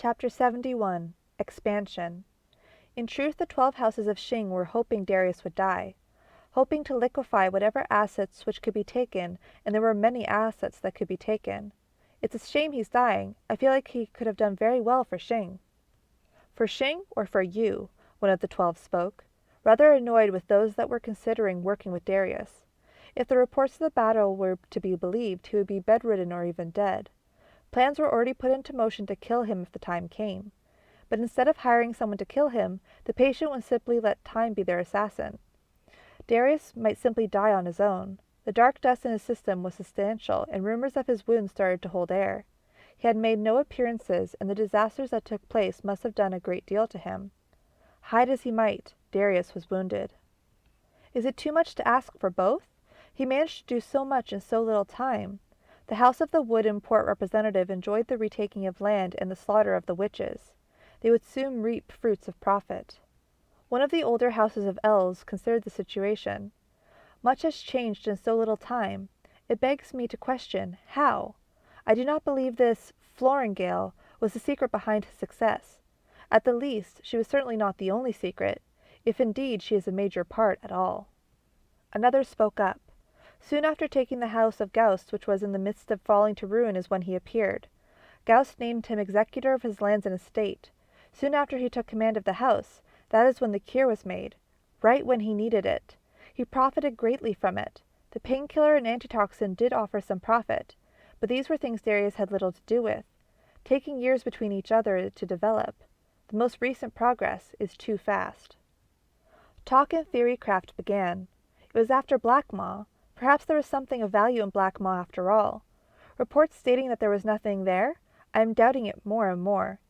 Chapter 71. Expansion. In truth, the 12 houses of Qing were hoping Darius would die, hoping to liquefy whatever assets which could be taken, and there were many assets that could be taken. It's a shame he's dying. I feel like he could have done very well for Qing. For Qing or for you? One of the 12 spoke, rather annoyed with those that were considering working with Darius. If the reports of the battle were to be believed, he would be bedridden or even dead. Plans were already put into motion to kill him if the time came. But instead of hiring someone to kill him, the patient would simply let time be their assassin. Darius might simply die on his own. The dark dust in his system was substantial, and rumors of his wounds started to hold air. He had made no appearances, and the disasters that took place must have done a great deal to him. Hide as he might, Darius was wounded. Is it too much to ask for both? He managed to do so much in so little time. The House of the Wood and Port representative enjoyed the retaking of land and the slaughter of the witches. They would soon reap fruits of profit. One of the older houses of elves considered the situation. Much has changed in so little time. It begs me to question, how? I do not believe this Floringale was the secret behind his success. At the least, she was certainly not the only secret, if indeed she is a major part at all. Another spoke up. Soon after taking the house of Gaust, which was in the midst of falling to ruin, is when he appeared. Gaust named him executor of his lands and estate. Soon after he took command of the house, that is when the cure was made, right when he needed it. He profited greatly from it. The painkiller and antitoxin did offer some profit, but these were things Darius had little to do with, taking years between each other to develop. The most recent progress is too fast. Talk and theorycraft began. It was after Black Maw. Perhaps there was something of value in Black Maw after all. Reports stating that there was nothing there? I am doubting it more and more.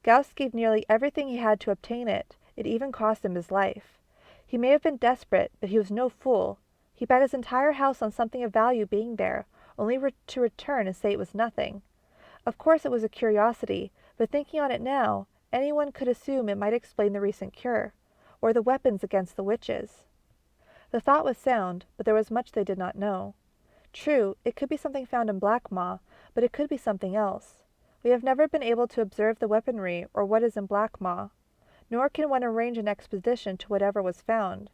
Gaust gave nearly everything he had to obtain it. It even cost him his life. He may have been desperate, but he was no fool. He bet his entire house on something of value being there, only to return and say it was nothing. Of course it was a curiosity, but thinking on it now, anyone could assume it might explain the recent cure, or the weapons against the witches. The thought was sound, but there was much they did not know. True, it could be something found in Black Maw, but it could be something else. We have never been able to observe the weaponry or what is in Black Maw, nor can one arrange an expedition to whatever was found.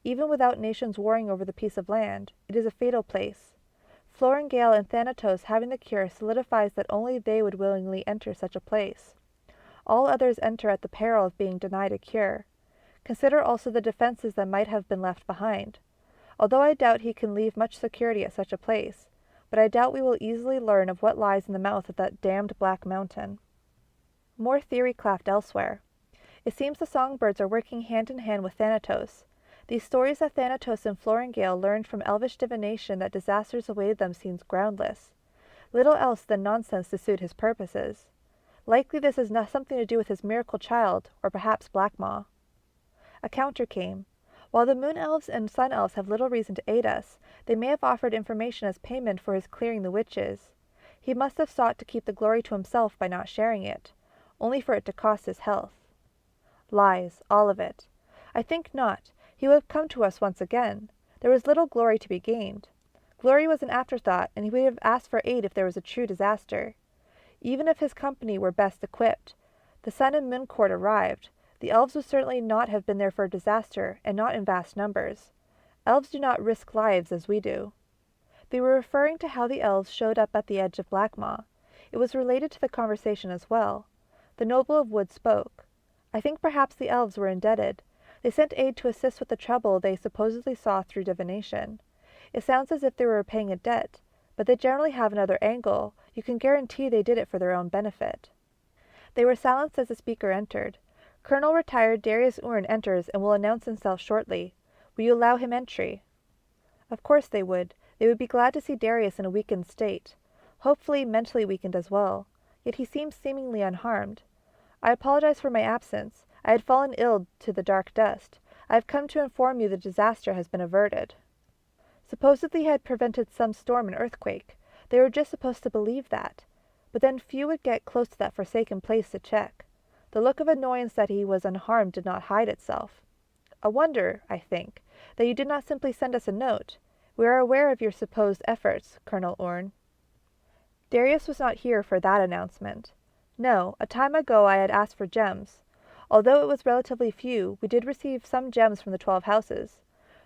Even without nations warring over the piece of land, it is a fatal place. Floringale and Thanatos having the cure solidifies that only they would willingly enter such a place. All others enter at the peril of being denied a cure. Consider also the defenses that might have been left behind. Although I doubt he can leave much security at such a place, but I doubt we will easily learn of what lies in the mouth of that damned Black Mountain. More theorycraft elsewhere. It seems the songbirds are working hand in hand with Thanatos. These stories that Thanatos and Floringale learned from elvish divination that disasters awaited them seems groundless. Little else than nonsense to suit his purposes. Likely this has something to do with his miracle child, or perhaps Black Maw. A counter came. While the Moon Elves and Sun Elves have little reason to aid us, they may have offered information as payment for his clearing the witches. He must have sought to keep the glory to himself by not sharing it, only for it to cost his health. Lies, all of it. I think not. He would have come to us once again. There was little glory to be gained. Glory was an afterthought, and he would have asked for aid if there was a true disaster. Even if his company were best equipped. The Sun and Moon Court arrived. The elves would certainly not have been there for a disaster, and not in vast numbers. Elves do not risk lives as we do. They were referring to how the elves showed up at the edge of Black Maw. It was related to the conversation as well. The noble of Wood spoke. I think perhaps the elves were indebted. They sent aid to assist with the trouble they supposedly saw through divination. It sounds as if they were repaying a debt, but they generally have another angle. You can guarantee they did it for their own benefit. They were silenced as the speaker entered. Colonel retired Darius Urn enters and will announce himself shortly. Will you allow him entry? Of course they would. They would be glad to see Darius in a weakened state. Hopefully mentally weakened as well. Yet he seems seemingly unharmed. I apologize for my absence. I had fallen ill to the dark dust. I have come to inform you the disaster has been averted. Supposedly he had prevented some storm and earthquake. They were just supposed to believe that. But then few would get close to that forsaken place to check. The look of annoyance that he was unharmed did not hide itself. A wonder, I think, that you did not simply send us a note. We are aware of your supposed efforts, Colonel Orne. Darius was not here for that announcement. No, a time ago I had asked for gems. Although it was relatively few, we did receive some gems from the 12 houses.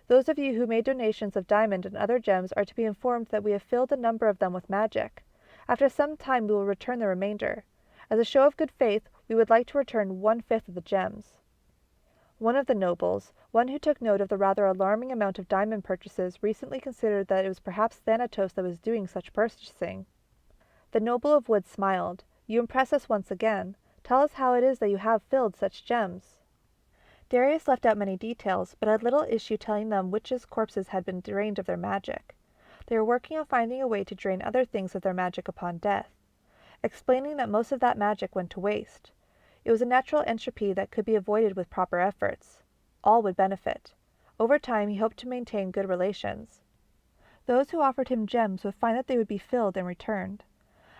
Those of you who made donations of diamond and other gems are to be informed that we have filled a number of them with magic. After some time we will return the remainder. As a show of good faith, we would like to return 1/5 of the gems. One of the nobles, one who took note of the rather alarming amount of diamond purchases, recently considered that it was perhaps Thanatos that was doing such purchasing. The noble of wood smiled. You impress us once again. Tell us how it is that you have filled such gems. Darius left out many details, but had little issue telling them which corpses had been drained of their magic. They were working on finding a way to drain other things of their magic upon death, explaining that most of that magic went to waste. It was a natural entropy that could be avoided with proper efforts. All would benefit. Over time, he hoped to maintain good relations. Those who offered him gems would find that they would be filled and returned.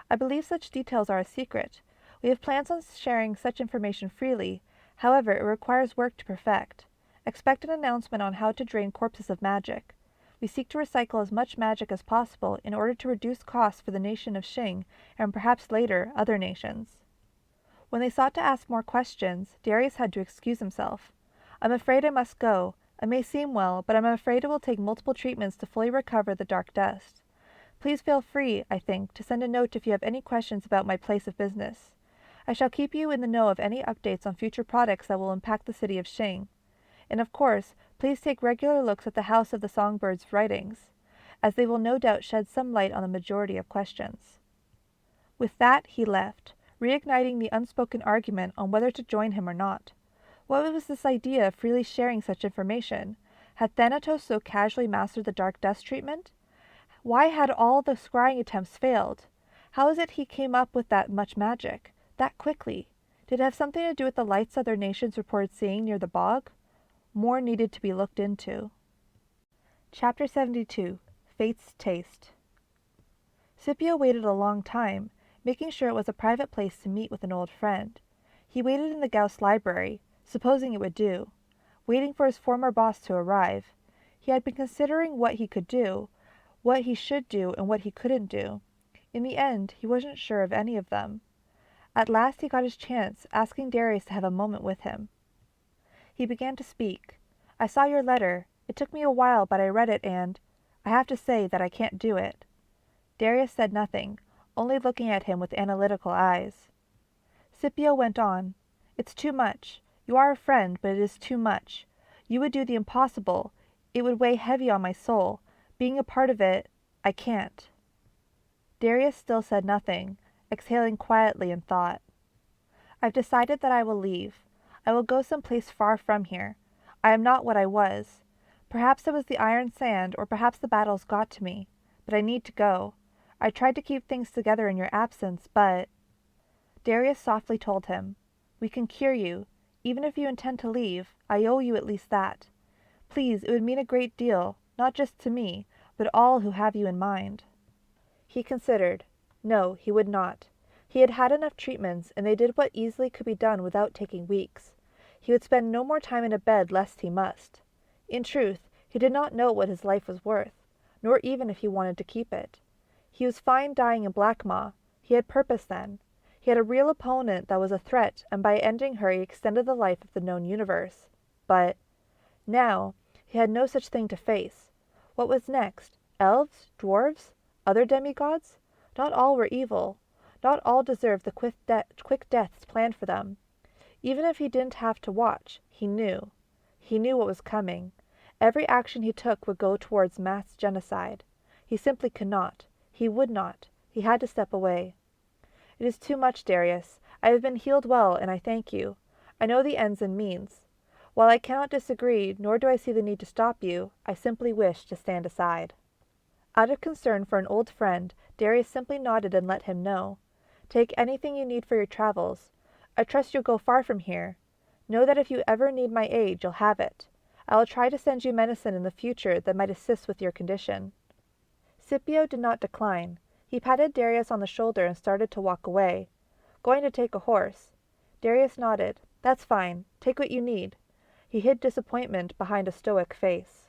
I believe such details are a secret. We have plans on sharing such information freely. However, it requires work to perfect. Expect an announcement on how to drain corpses of magic. We seek to recycle as much magic as possible in order to reduce costs for the nation of Xing and perhaps later other nations. When they sought to ask more questions, Darius had to excuse himself. I'm afraid I must go. I may seem well, but I'm afraid it will take multiple treatments to fully recover the dark dust. Please feel free, I think, to send a note if you have any questions about my place of business. I shall keep you in the know of any updates on future products that will impact the city of Xing. And of course, please take regular looks at the House of the Songbird's writings, as they will no doubt shed some light on the majority of questions. With that, he left, reigniting the unspoken argument on whether to join him or not. What was this idea of freely sharing such information? Had Thanatos so casually mastered the dark dust treatment? Why had all the scrying attempts failed? How is it he came up with that much magic? That quickly? Did it have something to do with the lights other nations reported seeing near the bog? More needed to be looked into. Chapter 72. Fate's Taste. Scipio waited a long time, making sure it was a private place to meet with an old friend. He waited in the Gauss library, supposing it would do, waiting for his former boss to arrive. He had been considering what he could do, what he should do, and what he couldn't do. In the end, he wasn't sure of any of them. At last he got his chance, asking Darius to have a moment with him. He began to speak. I saw your letter. It took me a while, but I read it and I have to say that I can't do it. Darius said nothing, only looking at him with analytical eyes. Scipio went on. It's too much. You are a friend, but it is too much. You would do the impossible. It would weigh heavy on my soul. Being a part of it, I can't. Darius still said nothing, exhaling quietly in thought. I've decided that I will leave. I will go someplace far from here. I am not what I was. Perhaps it was the iron sand, or perhaps the battles got to me. But I need to go. I tried to keep things together in your absence, but... Darius softly told him, We can cure you. Even if you intend to leave, I owe you at least that. Please, it would mean a great deal, not just to me, but all who have you in mind. He considered. No, he would not. He had had enough treatments, and they did what easily could be done without taking weeks. He would spend no more time in a bed lest he must. In truth, he did not know what his life was worth, nor even if he wanted to keep it. He was fine dying in Blackmaw. He had purpose then. He had a real opponent that was a threat, and by ending her he extended the life of the known universe. But now he had no such thing to face. What was next? Elves? Dwarves? Other demigods? Not all were evil. Not all deserved the quick deaths planned for them. Even if he didn't have to watch, he knew. He knew what was coming. Every action he took would go towards mass genocide. He simply could not. He would not. He had to step away. It is too much, Darius. I have been healed well, and I thank you. I know the ends and means. While I cannot disagree, nor do I see the need to stop you, I simply wish to stand aside. Out of concern for an old friend, Darius simply nodded and let him know. Take anything you need for your travels. I trust you'll go far from here. Know that if you ever need my aid, you'll have it. I will try to send you medicine in the future that might assist with your condition. Scipio did not decline. He patted Darius on the shoulder and started to walk away. Going to take a horse. Darius nodded. That's fine. Take what you need. He hid disappointment behind a stoic face.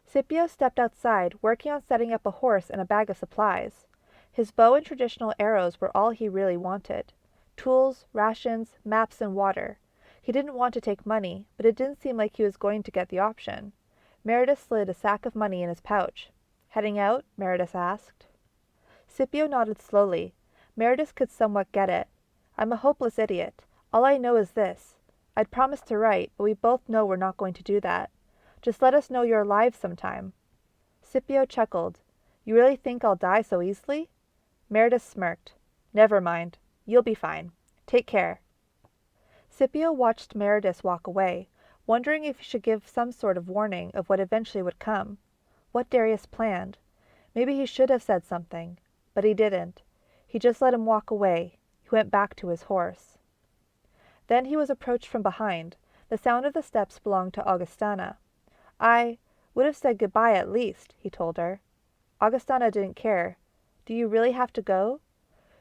Scipio stepped outside, working on setting up a horse and a bag of supplies. His bow and traditional arrows were all he really wanted. Tools, rations, maps, and water. He didn't want to take money, but it didn't seem like he was going to get the option. Meredith slid a sack of money in his pouch. "Heading out?" Meredith asked. Scipio nodded slowly. Meredith could somewhat get it. "I'm a hopeless idiot. All I know is this. I'd promised to write, but we both know we're not going to do that. Just let us know you're alive sometime." Scipio chuckled. "You really think I'll die so easily?" Meredith smirked. "Never mind. You'll be fine. Take care." Scipio watched Meredith walk away, wondering if he should give some sort of warning of what eventually would come. What Darius planned. Maybe he should have said something. But he didn't. He just let him walk away. He went back to his horse. Then he was approached from behind. The sound of the steps belonged to Augustana. "I would have said goodbye at least," he told her. Augustana didn't care. "Do you really have to go?"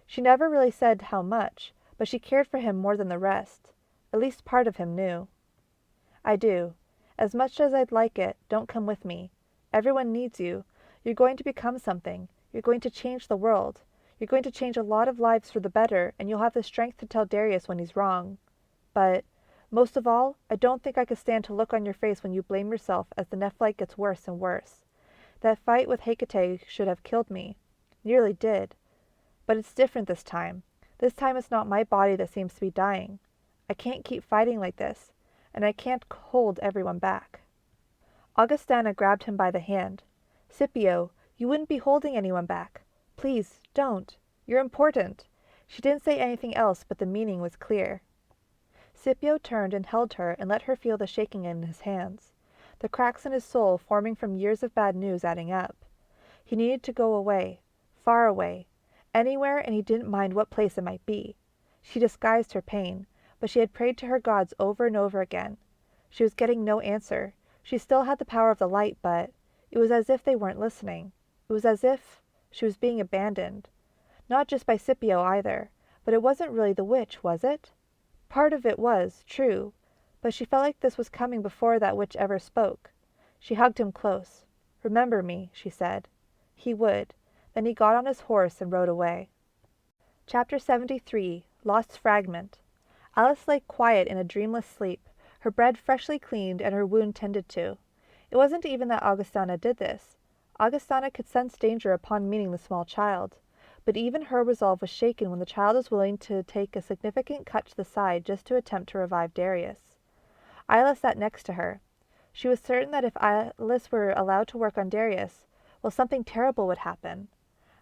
She never really said how much, but she cared for him more than the rest. At least part of him knew. "I do. As much as I'd like it, don't come with me. Everyone needs you. You're going to become something. You're going to change the world. You're going to change a lot of lives for the better, and you'll have the strength to tell Darius when he's wrong. But, most of all, I don't think I could stand to look on your face when you blame yourself as the Nephlite gets worse and worse. That fight with Hecate should have killed me. Nearly did. But it's different this time. This time it's not my body that seems to be dying. I can't keep fighting like this, and I can't hold everyone back." Augustana grabbed him by the hand. "Scipio, you wouldn't be holding anyone back. Please, don't. You're important." She didn't say anything else, but the meaning was clear. Scipio turned and held her and let her feel the shaking in his hands, the cracks in his soul forming from years of bad news adding up. He needed to go away, far away, anywhere, and he didn't mind what place it might be. She disguised her pain, but she had prayed to her gods over and over again. She was getting no answer. She still had the power of the light, but it was as if they weren't listening. It was as if she was being abandoned. Not just by Scipio either, but it wasn't really the witch, was it? Part of it was, true, but she felt like this was coming before that witch ever spoke. She hugged him close. "Remember me," she said. He would. Then he got on his horse and rode away. Chapter 73. Lost Fragment. Alice lay quiet in a dreamless sleep, her bed freshly cleaned and her wound tended to. It wasn't even that Augustana did this. Augustana could sense danger upon meeting the small child, but even her resolve was shaken when the child was willing to take a significant cut to the side just to attempt to revive Darius. Isla sat next to her. She was certain that if Alice were allowed to work on Darius, well, something terrible would happen.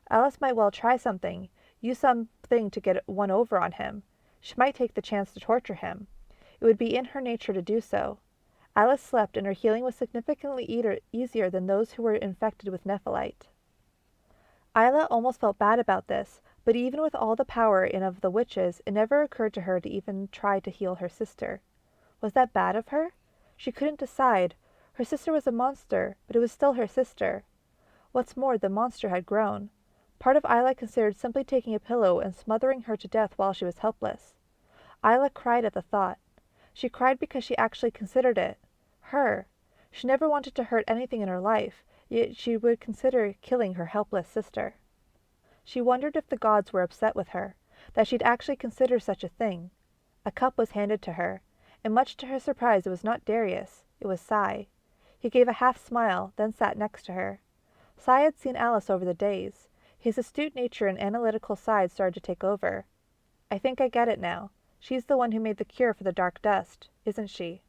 Alice might well try something, use something to get one over on him. She might take the chance to torture him. It would be in her nature to do so. Alice slept, and her healing was significantly easier than those who were infected with Nephelite. Isla almost felt bad about this, but even with all the power in of the witches, it never occurred to her to even try to heal her sister. Was that bad of her? She couldn't decide. Her sister was a monster, but it was still her sister. What's more, the monster had grown. Part of Isla considered simply taking a pillow and smothering her to death while she was helpless. Isla cried at the thought. She cried because she actually considered it. Her. She never wanted to hurt anything in her life, yet she would consider killing her helpless sister. She wondered if the gods were upset with her, that she'd actually consider such a thing. A cup was handed to her, and much to her surprise it was not Darius, it was Sai. He gave a half-smile, then sat next to her. Sai had seen Alice over the days. His astute nature and analytical side started to take over. "I think I get it now. She's the one who made the cure for the dark dust, isn't she?"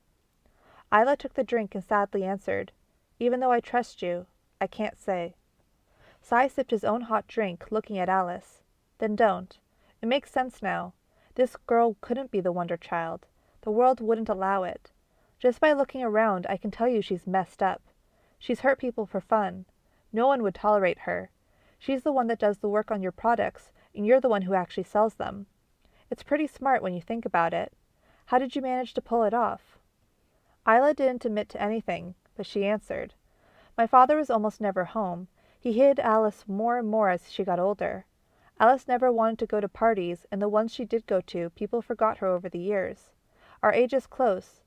Isla took the drink and sadly answered, "Even though I trust you, I can't say." Sai sipped his own hot drink, looking at Alice. "Then don't. It makes sense now. This girl couldn't be the Wonder Child. The world wouldn't allow it. Just by looking around, I can tell you she's messed up. She's hurt people for fun. No one would tolerate her. She's the one that does the work on your products, and you're the one who actually sells them. It's pretty smart when you think about it. How did you manage to pull it off?" Isla didn't admit to anything, but she answered, "My father was almost never home. He hid Alice more and more as she got older. Alice never wanted to go to parties, and the ones she did go to, people forgot her over the years. Our age is close.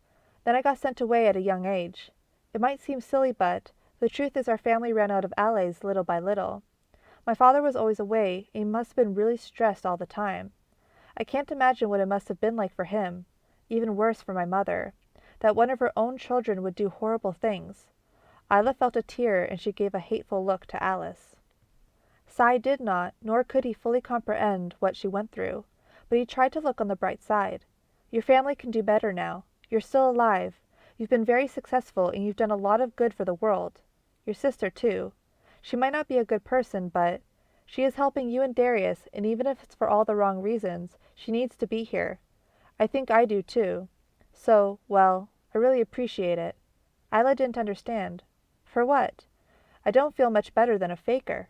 Then I got sent away at a young age. It might seem silly, but the truth is our family ran out of allies little by little. My father was always away, and he must have been really stressed all the time. I can't imagine what it must have been like for him. Even worse for my mother. That one of her own children would do horrible things. Isla felt a tear, and she gave a hateful look to Alice. Cy did not, nor could he fully comprehend what she went through, but he tried to look on the bright side. Your family can do better now. You're still alive. You've been very successful, and you've done a lot of good for the world. Your sister, too. She might not be a good person, but she is helping you and Darius, and even if it's for all the wrong reasons, she needs to be here. I think I do, too. So, well, I really appreciate it. Isla didn't understand. For what? I don't feel much better than a faker.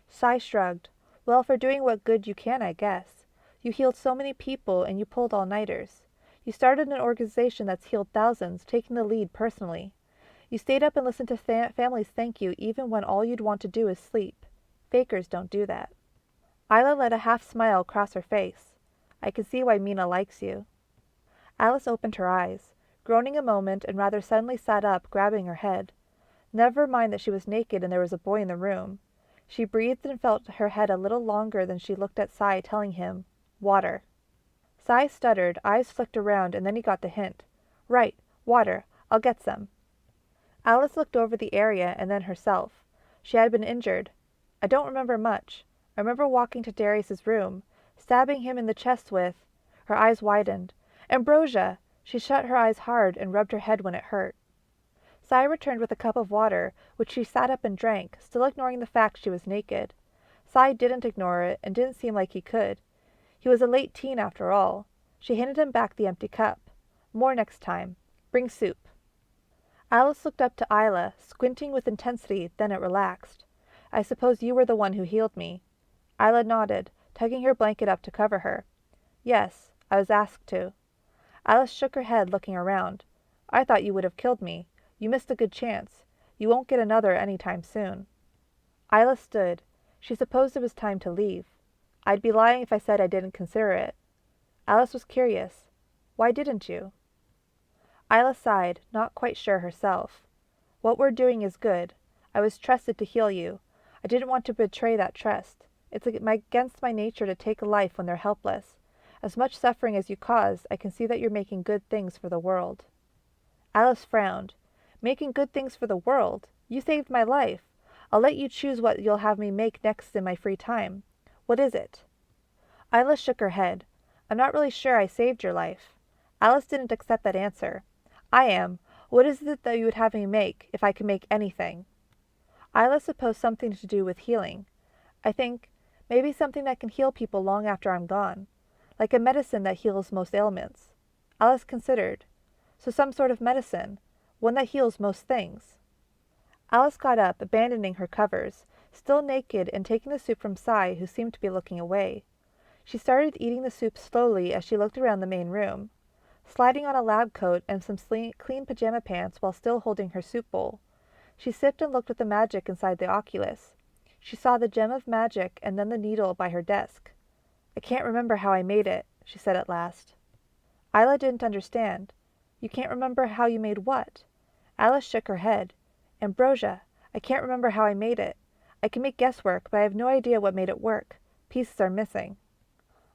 Cy shrugged. Well, for doing what good you can, I guess. You healed so many people, and you pulled all-nighters. You started an organization that's healed thousands, taking the lead personally. You stayed up and listened to families thank you even when all you'd want to do is sleep. Fakers don't do that. Isla let a half-smile cross her face. I can see why Mina likes you. Alice opened her eyes, groaning a moment, and rather suddenly sat up, grabbing her head. Never mind that she was naked and there was a boy in the room. She breathed and felt her head a little longer than she looked at Cy, telling him, "Water." Cy stuttered, eyes flicked around, and then he got the hint. "Right, water. I'll get some." Alice looked over the area and then herself. She had been injured. I don't remember much. I remember walking to Darius's room, stabbing him in the chest with... Her eyes widened. "Ambrosia!" She shut her eyes hard and rubbed her head when it hurt. Cy returned with a cup of water, which she sat up and drank, still ignoring the fact she was naked. Cy didn't ignore it, and didn't seem like he could. He was a late teen after all. She handed him back the empty cup. "More next time. Bring soup." Alice looked up to Isla, squinting with intensity, then it relaxed. "I suppose you were the one who healed me." Isla nodded, tugging her blanket up to cover her. "Yes, I was asked to." Alice shook her head, looking around. "I thought you would have killed me. You missed a good chance. You won't get another any time soon." Isla stood. She supposed it was time to leave. I'd be lying if I said I didn't consider it. Alice was curious. "Why didn't you?" Isla sighed, not quite sure herself. "What we're doing is good. I was trusted to heal you. I didn't want to betray that trust. It's against my nature to take a life when they're helpless. As much suffering as you cause, I can see that you're making good things for the world." Alice frowned. "Making good things for the world? You saved my life. I'll let you choose what you'll have me make next in my free time. What is it?" Isla shook her head. "I'm not really sure I saved your life." Alice didn't accept that answer. "I am. What is it that you would have me make, if I could make anything?" Isla supposed something to do with healing. "I think, maybe something that can heal people long after I'm gone. Like a medicine that heals most ailments." Alice considered. "So some sort of medicine. One that heals most things." Alice got up, abandoning her covers, still naked, and taking the soup from Cy, who seemed to be looking away. She started eating the soup slowly as she looked around the main room, sliding on a lab coat and some clean pajama pants while still holding her soup bowl. She sipped and looked at the magic inside the oculus. She saw the gem of magic and then the needle by her desk. "I can't remember how I made it," she said at last. Isla didn't understand. "You can't remember how you made what?" Alice shook her head. "Ambrosia. I can't remember how I made it. I can make guesswork, but I have no idea what made it work. Pieces are missing."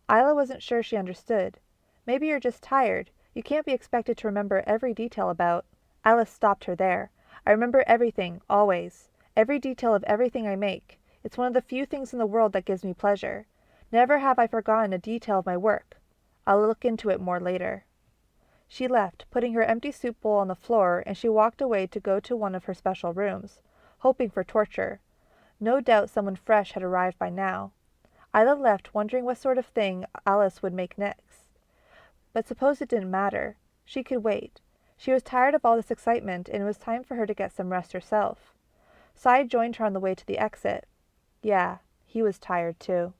Isla wasn't sure she understood. "Maybe you're just tired. You can't be expected to remember every detail about..." Alice stopped her there. "I remember everything, always. Every detail of everything I make. It's one of the few things in the world that gives me pleasure. Never have I forgotten a detail of my work. I'll look into it more later." She left, putting her empty soup bowl on the floor, and she walked away to go to one of her special rooms, hoping for torture. No doubt someone fresh had arrived by now. Isla left, wondering what sort of thing Alice would make next. But suppose it didn't matter. She could wait. She was tired of all this excitement, and it was time for her to get some rest herself. Cy joined her on the way to the exit. Yeah, he was tired too.